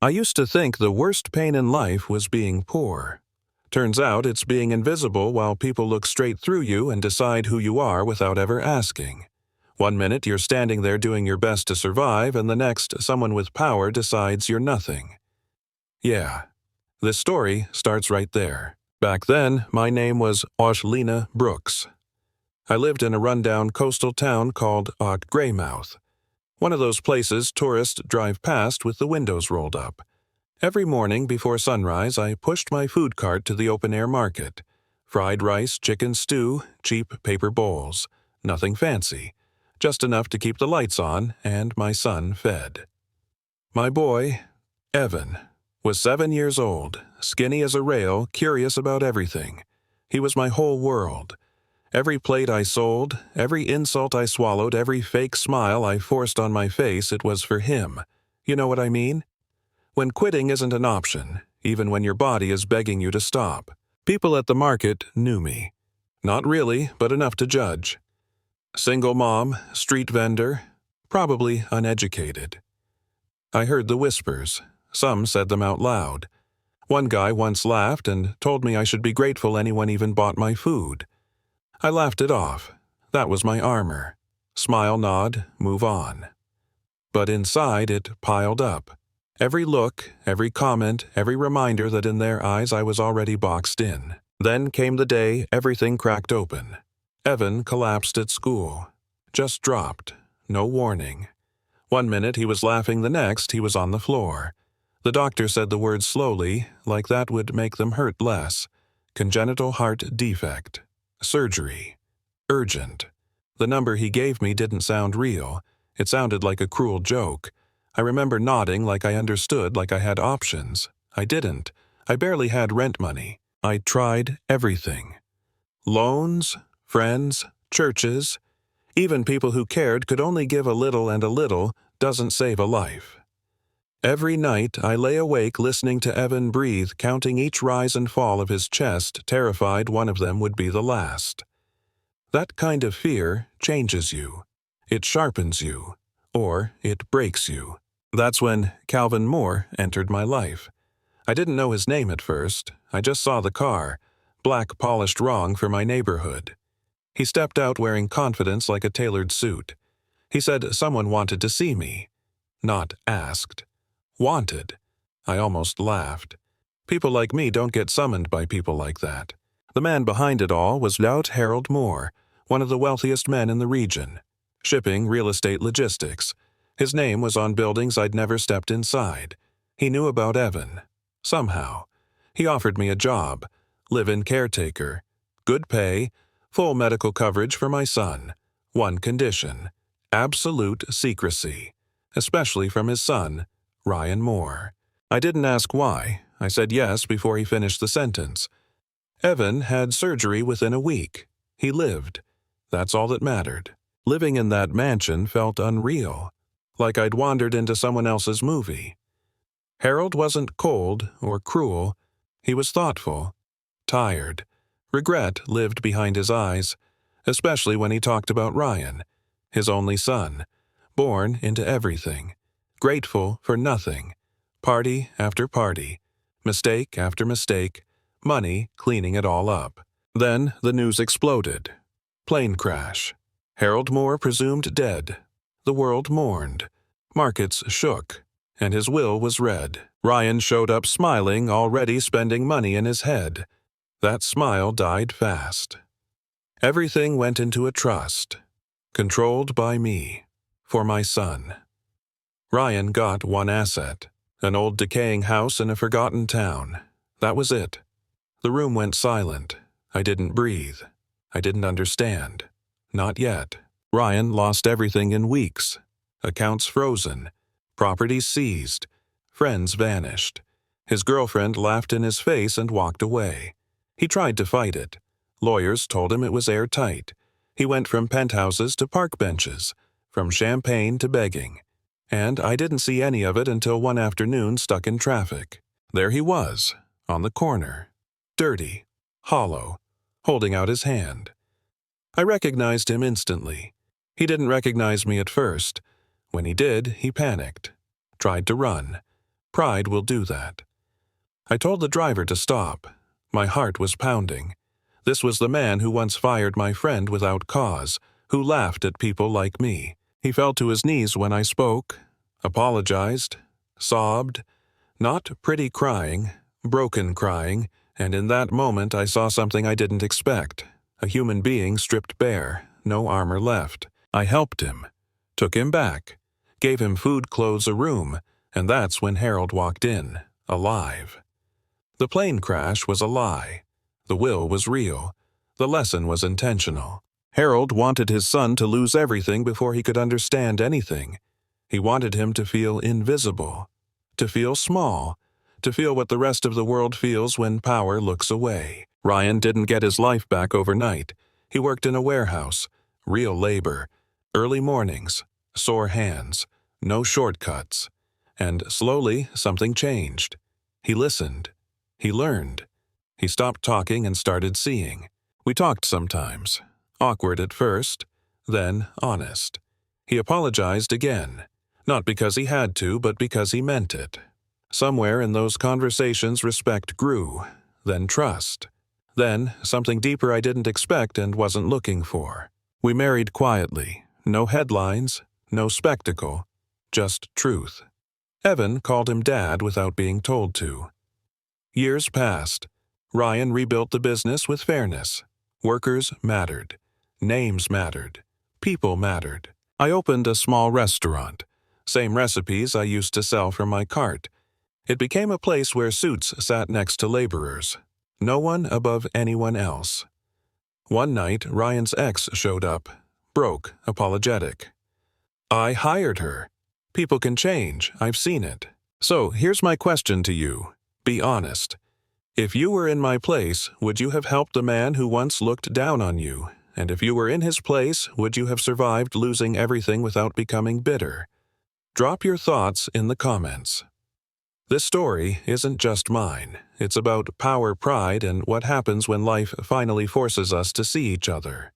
I used to think the worst pain in life was being poor. Turns out it's being invisible while people look straight through you and decide who you are without ever asking. One minute you're standing there doing your best to survive, and the next, someone with power decides you're nothing. Yeah, this story starts right there. Back then, my name was Oshlina Brooks. I lived in a rundown coastal town called Greymouth. One of those places tourists drive past with the windows rolled up. Every morning before sunrise, I pushed my food cart to the open-air market. Fried rice, chicken stew, cheap paper bowls. Nothing fancy. Just enough to keep the lights on and my son fed. My boy, Evan, was 7 years old, skinny as a rail, curious about everything. He was my whole world. Every plate I sold, every insult I swallowed, every fake smile I forced on my face, it was for him. You know what I mean? When quitting isn't an option, even when your body is begging you to stop. People at the market knew me. Not really, but enough to judge. Single mom, street vendor, probably uneducated. I heard the whispers. Some said them out loud. One guy once laughed and told me I should be grateful anyone even bought my food. I laughed it off. That was my armor. Smile, nod, move on. But inside it piled up. Every look, every comment, every reminder that in their eyes I was already boxed in. Then came the day everything cracked open. Evan collapsed at school. Just dropped. No warning. One minute he was laughing, the next he was on the floor. The doctor said the words slowly, like that would make them hurt less. Congenital heart defect. Surgery. Urgent. The number he gave me didn't sound real. It sounded like a cruel joke. I remember nodding like I understood, like I had options. I didn't. I barely had rent money. I tried everything. Loans, friends, churches, even people who cared could only give a little, and a little doesn't save a life. Every night I lay awake listening to Evan breathe, counting each rise and fall of his chest, terrified one of them would be the last. That kind of fear changes you. It sharpens you, or it breaks you. That's when Calvin Moore entered my life. I didn't know his name at first. I just saw the car, black polished wrong for my neighborhood. He stepped out wearing confidence like a tailored suit. He said someone wanted to see me. Not asked. Wanted. I almost laughed. People like me don't get summoned by people like that. The man behind it all was Lout Harold Moore, one of the wealthiest men in the region. Shipping, real estate, logistics. His name was on buildings I'd never stepped inside. He knew about Evan. Somehow. He offered me a job. Live-in caretaker. Good pay. Full medical coverage for my son. One condition. Absolute secrecy. Especially from his son, Ryan Moore. I didn't ask why. I said yes before he finished the sentence. Evan had surgery within a week. He lived. That's all that mattered. Living in that mansion felt unreal, like I'd wandered into someone else's movie. Harold wasn't cold or cruel. He was thoughtful, tired. Regret lived behind his eyes, especially when he talked about Ryan, his only son, born into everything, grateful for nothing, party after party, mistake after mistake, money cleaning it all up. Then the news exploded. Plane crash. Harold Moore presumed dead. The world mourned. Markets shook, and his will was read. Ryan showed up smiling, already spending money in his head. That smile died fast. Everything went into a trust, controlled by me, for my son. Ryan got one asset, an old decaying house in a forgotten town. That was it. The room went silent. I didn't breathe. I didn't understand. Not yet. Ryan lost everything in weeks. Accounts frozen. Property seized. Friends vanished. His girlfriend laughed in his face and walked away. He tried to fight it. Lawyers told him it was airtight. He went from penthouses to park benches, from champagne to begging. And I didn't see any of it until one afternoon stuck in traffic. There he was, on the corner. Dirty, hollow, holding out his hand. I recognized him instantly. He didn't recognize me at first. When he did, he panicked. Tried to run. Pride will do that. I told the driver to stop. My heart was pounding. This was the man who once fired my friend without cause, who laughed at people like me. He fell to his knees when I spoke, apologized, sobbed, not pretty crying, broken crying, and in that moment I saw something I didn't expect. A human being stripped bare, no armor left. I helped him, took him back, gave him food, clothes, a room, and that's when Harold walked in, alive. The plane crash was a lie. The will was real. The lesson was intentional. Harold wanted his son to lose everything before he could understand anything. He wanted him to feel invisible, to feel small, to feel what the rest of the world feels when power looks away. Ryan didn't get his life back overnight. He worked in a warehouse, real labor, early mornings, sore hands, no shortcuts. And slowly, something changed. He listened. He learned. He stopped talking and started seeing. We talked sometimes, awkward at first, then honest. He apologized again, not because he had to, but because he meant it. Somewhere in those conversations, respect grew, then trust. Then, something deeper I didn't expect and wasn't looking for. We married quietly, no headlines, no spectacle, just truth. Evan called him Dad without being told to. Years passed. Ryan rebuilt the business with fairness. Workers mattered. Names mattered. People mattered. I opened a small restaurant. Same recipes I used to sell from my cart. It became a place where suits sat next to laborers. No one above anyone else. One night, Ryan's ex showed up, broke, apologetic. I hired her. People can change, I've seen it. So, here's my question to you. Be honest. If you were in my place, would you have helped the man who once looked down on you? And if you were in his place, would you have survived losing everything without becoming bitter? Drop your thoughts in the comments. This story isn't just mine. It's about power, pride, and what happens when life finally forces us to see each other.